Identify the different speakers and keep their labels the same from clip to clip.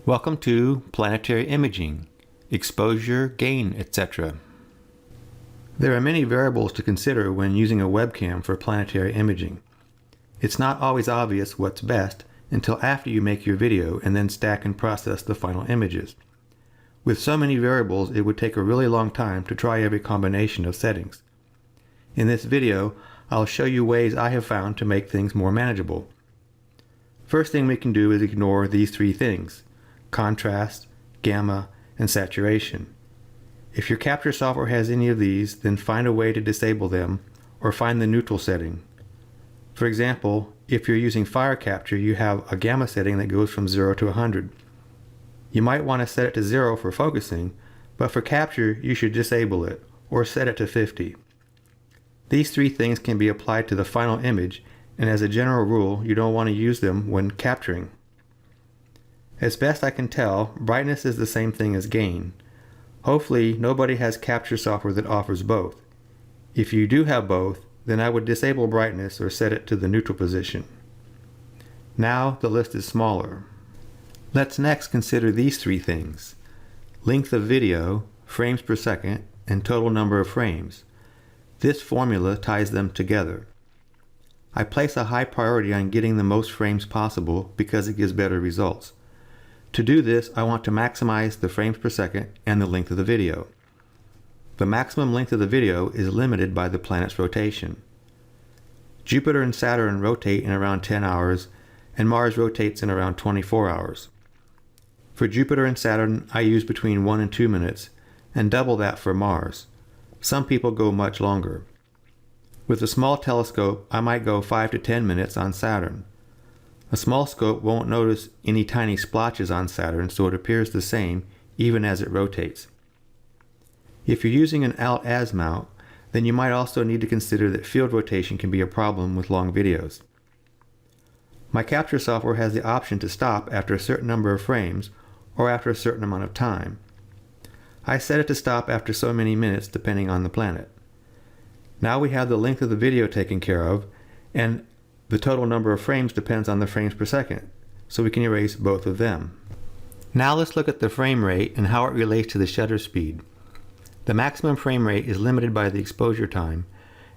Speaker 1: Welcome to Planetary Imaging, Exposure, Gain, etc. There are many variables to consider when using a webcam for planetary imaging. It's not always obvious what's best until after you make your video and then stack and process the final images. With so many variables, it would take a really long time to try every combination of settings. In this video, I'll show you ways I have found to make things more manageable. First thing we can do is ignore these three things: contrast, gamma, and saturation. If your capture software has any of these, then find a way to disable them or find the neutral setting. For example, if you're using fire capture, you have a gamma setting that goes from 0 to 100. You might want to set it to 0 for focusing, but for capture you should disable it or set it to 50. These three things can be applied to the final image, and as a general rule, you don't want to use them when capturing. As best I can tell, brightness is the same thing as gain. Hopefully, nobody has capture software that offers both. If you do have both, then I would disable brightness or set it to the neutral position. Now the list is smaller. Let's next consider these three things: length of video, frames per second, and total number of frames. This formula ties them together. I place a high priority on getting the most frames possible because it gives better results. To do this, I want to maximize the frames per second and the length of the video. The maximum length of the video is limited by the planet's rotation. Jupiter and Saturn rotate in around 10 hours, and Mars rotates in around 24 hours. For Jupiter and Saturn, I use between 1 and 2 minutes, and double that for Mars. Some people go much longer. With a small telescope, I might go 5 to 10 minutes on Saturn. A small scope won't notice any tiny splotches on Saturn, so it appears the same even as it rotates. If you're using an alt-az mount, then you might also need to consider that field rotation can be a problem with long videos. My capture software has the option to stop after a certain number of frames or after a certain amount of time. I set it to stop after so many minutes depending on the planet. Now we have the length of the video taken care of, and the total number of frames depends on the frames per second, so we can erase both of them. Now let's look at the frame rate and how it relates to the shutter speed. The maximum frame rate is limited by the exposure time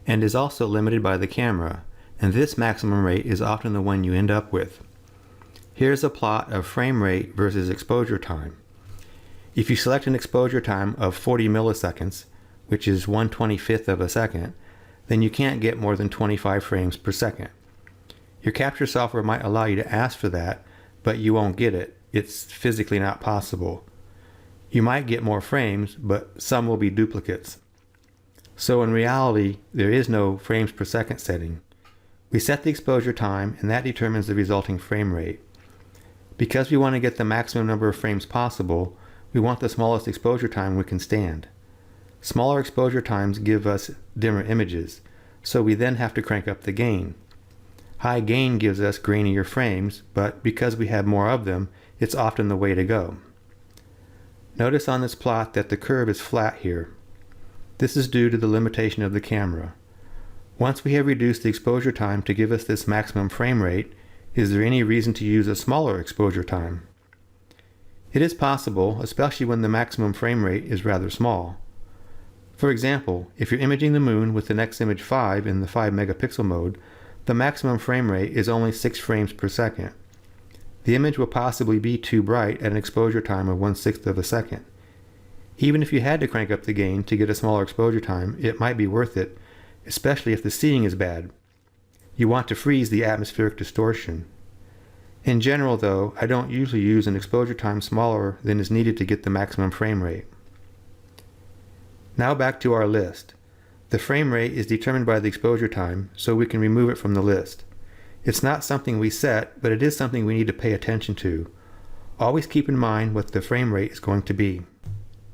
Speaker 1: and is also limited by the camera, and this maximum rate is often the one you end up with. Here's a plot of frame rate versus exposure time. If you select an exposure time of 40 milliseconds, which is 1/25th of a second, then you can't get more than 25 frames per second. Your capture software might allow you to ask for that, but you won't get it. It's physically not possible. You might get more frames, but some will be duplicates. So in reality, there is no frames per second setting. We set the exposure time, and that determines the resulting frame rate. Because we want to get the maximum number of frames possible, we want the smallest exposure time we can stand. Smaller exposure times give us dimmer images, so we then have to crank up the gain. High gain gives us grainier frames, but because we have more of them, it's often the way to go. Notice on this plot that the curve is flat here. This is due to the limitation of the camera. Once we have reduced the exposure time to give us this maximum frame rate, is there any reason to use a smaller exposure time? It is possible, especially when the maximum frame rate is rather small. For example, if you're imaging the moon with the next image 5 in the 5 megapixel mode, the maximum frame rate is only 6 frames per second. The image will possibly be too bright at an exposure time of 1/6 of a second. Even if you had to crank up the gain to get a smaller exposure time, it might be worth it, especially if the seeing is bad. You want to freeze the atmospheric distortion. In general though, I don't usually use an exposure time smaller than is needed to get the maximum frame rate. Now back to our list. The frame rate is determined by the exposure time, so we can remove it from the list. It's not something we set, but it is something we need to pay attention to. Always keep in mind what the frame rate is going to be.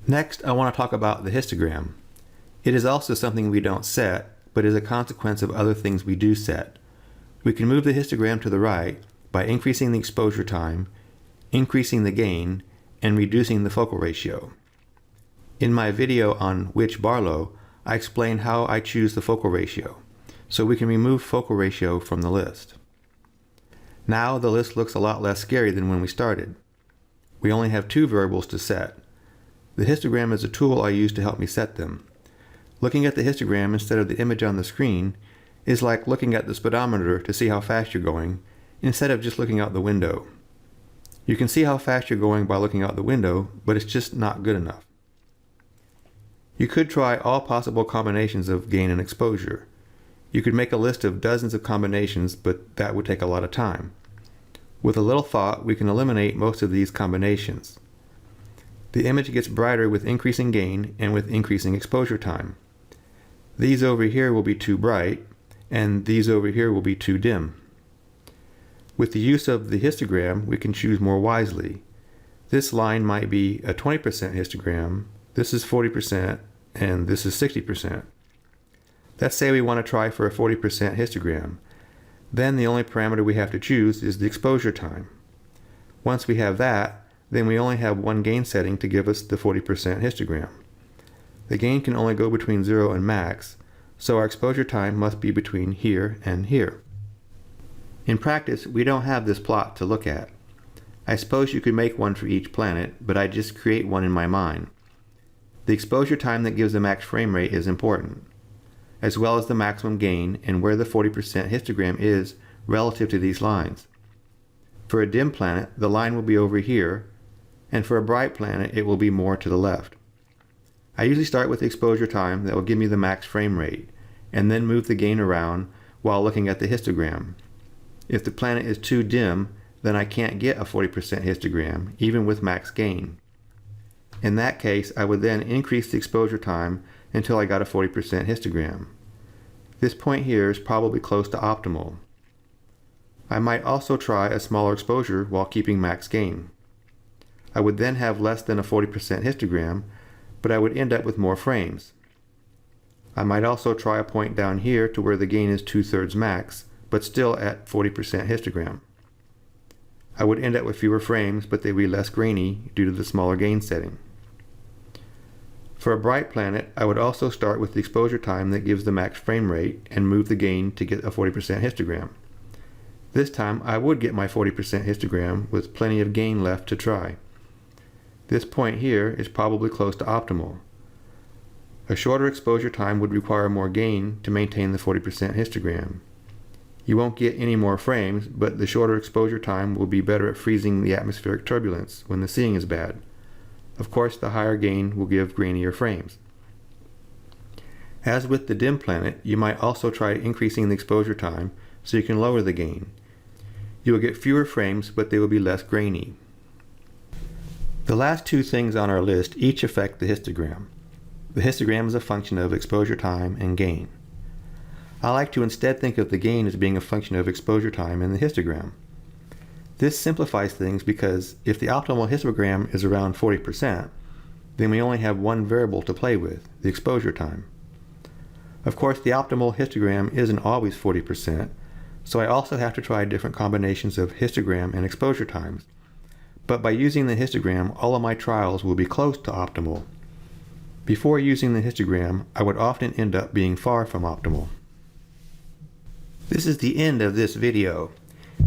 Speaker 1: Next, I want to talk about the histogram. It is also something we don't set, but is a consequence of other things we do set. We can move the histogram to the right by increasing the exposure time, increasing the gain, and reducing the focal ratio. In my video on Which Barlow, I explain how I choose the focal ratio, so we can remove focal ratio from the list. Now the list looks a lot less scary than when we started. we only have two variables to set. The histogram is a tool I use to help me set them. Looking at the histogram instead of the image on the screen is like looking at the speedometer to see how fast you're going, instead of just looking out the window. You can see how fast you're going by looking out the window, but it's just not good enough. You could try all possible combinations of gain and exposure. You could make a list of dozens of combinations, but that would take a lot of time. With a little thought, we can eliminate most of these combinations. The image gets brighter with increasing gain and with increasing exposure time. These over here will be too bright, and these over here will be too dim. With the use of the histogram, we can choose more wisely. This line might be a 20% histogram, this is 40%, and this is 60%. Let's say we want to try for a 40% histogram. Then the only parameter we have to choose is the exposure time. Once we have that, then we only have one gain setting to give us the 40% histogram. The gain can only go between 0 and max, so our exposure time must be between here and here. In practice, we don't have this plot to look at. I suppose you could make one for each planet, but I just create one in my mind. The exposure time that gives the max frame rate is important, as well as the maximum gain and where the 40% histogram is relative to these lines. For a dim planet, the line will be over here, and for a bright planet, it will be more to the left. I usually start with the exposure time that will give me the max frame rate, and then move the gain around while looking at the histogram. If the planet is too dim, then I can't get a 40% histogram, even with max gain. In that case, I would then increase the exposure time until I got a 40% histogram. This point here is probably close to optimal. I might also try a smaller exposure while keeping max gain. I would then have less than a 40% histogram, but I would end up with more frames. I might also try a point down here to where the gain is 2/3 max, but still at 40% histogram. I would end up with fewer frames, but they would be less grainy due to the smaller gain setting. For a bright planet, I would also start with the exposure time that gives the max frame rate and move the gain to get a 40% histogram. This time I would get my 40% histogram with plenty of gain left to try. This point here is probably close to optimal. A shorter exposure time would require more gain to maintain the 40% histogram. You won't get any more frames, but the shorter exposure time will be better at freezing the atmospheric turbulence when the seeing is bad. Of course, the higher gain will give grainier frames. As with the dim planet, you might also try increasing the exposure time so you can lower the gain. You will get fewer frames, but they will be less grainy. The last two things on our list each affect the histogram. The histogram is a function of exposure time and gain. I like to instead think of the gain as being a function of exposure time in the histogram. This simplifies things because if the optimal histogram is around 40%, then we only have one variable to play with, the exposure time. Of course, the optimal histogram isn't always 40%, so I also have to try different combinations of histogram and exposure times. But by using the histogram, all of my trials will be close to optimal. Before using the histogram, I would often end up being far from optimal. This is the end of this video.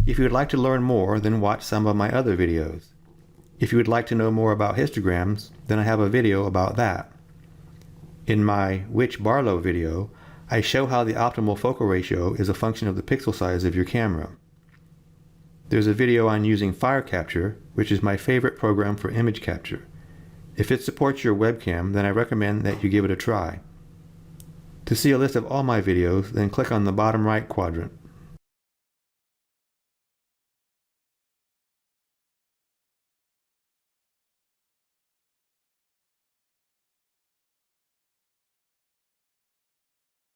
Speaker 1: If you would like to learn more, then watch some of my other videos. If you would like to know more about histograms, then I have a video about that. In my Which Barlow video, I show how the optimal focal ratio is a function of the pixel size of your camera. There's a video on using Firecapture, which is my favorite program for image capture. If it supports your webcam, then I recommend that you give it a try. To see a list of all my videos, then click on the bottom right quadrant.